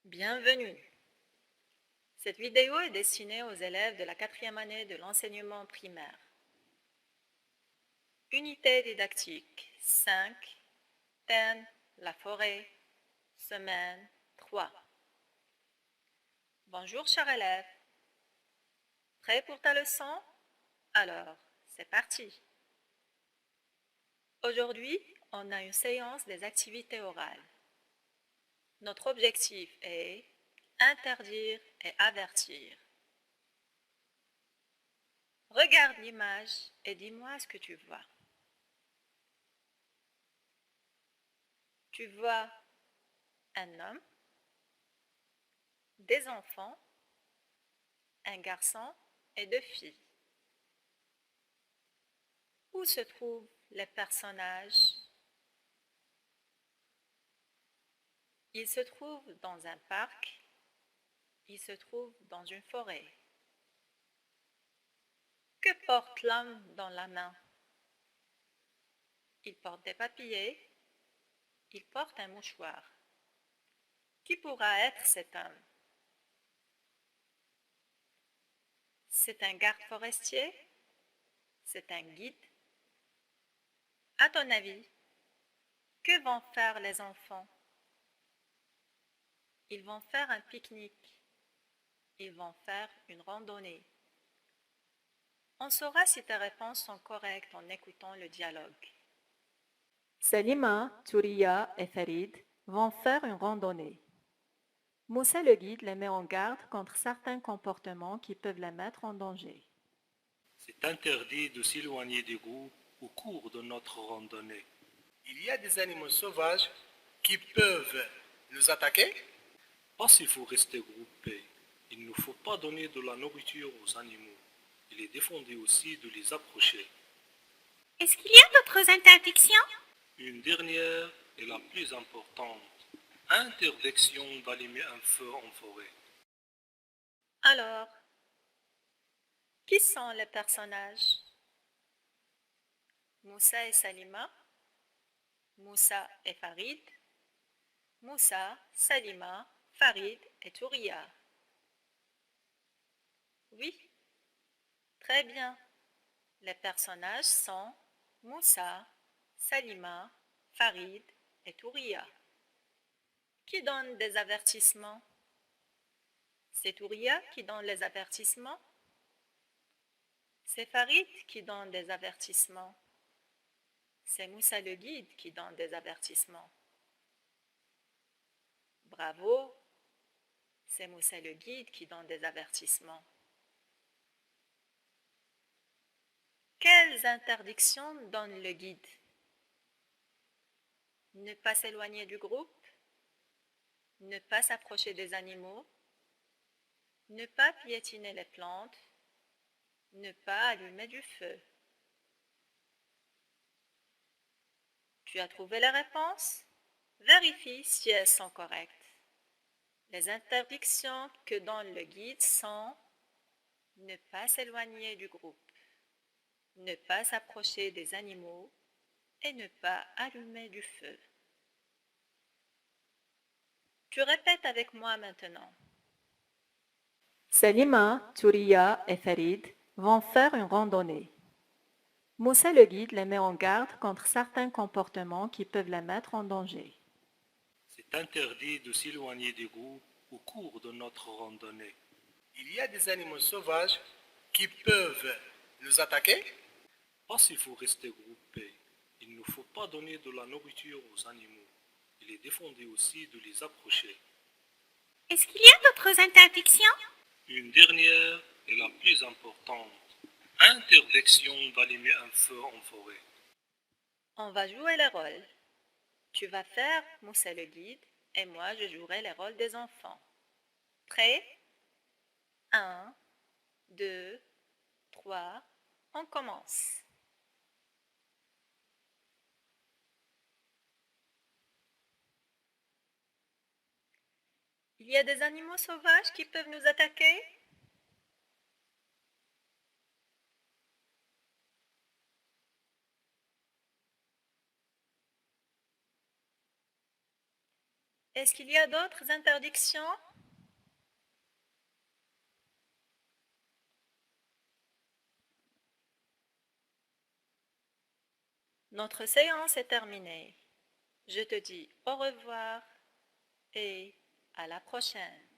Bienvenue. Cette vidéo est destinée aux élèves de la 4e année de l'enseignement primaire. Unité didactique 5, thème la forêt, semaine 3. Bonjour chers élèves. Prêt pour ta leçon? Alors, c'est parti. Aujourd'hui, on a une séance des activités orales. Notre objectif est interdire et avertir. Regarde l'image et dis-moi ce que tu vois. Tu vois un homme, des enfants, un garçon et 2 filles. Où se trouvent les personnages? Ils se trouvent dans un parc, ils se trouvent dans une forêt. Que porte l'homme dans la main? Il porte des papiers, il porte un mouchoir. Qui pourra être cet homme? C'est un garde forestier? C'est un guide? À ton avis, que vont faire les enfants? Ils vont faire un pique-nique. Ils vont faire une randonnée. On saura si tes réponses sont correctes en écoutant le dialogue. Selima, Touria et Farid vont faire une randonnée. Moussa le guide les met en garde contre certains comportements qui peuvent les mettre en danger. C'est interdit de s'éloigner des groupes au cours de notre randonnée. Il y a des animaux sauvages qui peuvent nous attaquer. Parce qu'il faut rester groupé. Il ne faut pas donner de la nourriture aux animaux. Il est défendu aussi de les approcher. Est-ce qu'il y a d'autres interdictions? Une dernière et la plus importante. Interdiction d'allumer un feu en forêt. Alors, qui sont les personnages? Moussa et Salima, Moussa et Farid, Moussa, Salima, Farid et Touria. Oui, très bien. Les personnages sont Moussa, Salima, Farid et Touria. Qui donne des avertissements? C'est Touria qui donne les avertissements? C'est Farid qui donne des avertissements? C'est Moussa le guide qui donne des avertissements? Bravo, c'est Moussa le guide qui donne des avertissements. Quelles interdictions donne le guide? Ne pas s'éloigner du groupe, ne pas s'approcher des animaux, ne pas piétiner les plantes, ne pas allumer du feu. Tu as trouvé les réponses? Vérifie si elles sont correctes. Les interdictions que donne le guide sont ne pas s'éloigner du groupe, ne pas s'approcher des animaux et ne pas allumer du feu. Tu répètes avec moi maintenant. Selima, Touria et Farid vont faire une randonnée. Moussa le guide les met en garde contre certains comportements qui peuvent les mettre en danger. C'est interdit de s'éloigner des groupes au cours de notre randonnée. Il y a des animaux sauvages qui peuvent nous attaquer. Parce qu'il faut rester groupé. Il ne faut pas donner de la nourriture aux animaux. Il est défendu aussi de les approcher. Est-ce qu'il y a d'autres interdictions? Une dernière et la plus importante. Interdiction d'allumer un feu en forêt. On va jouer les rôles. Tu vas faire Moussa le guide et moi je jouerai les rôles des enfants. Prêt? 1, 2, 3, on commence. Il y a des animaux sauvages qui peuvent nous attaquer? Est-ce qu'il y a d'autres interdictions? Notre séance est terminée. Je te dis au revoir et à la prochaine.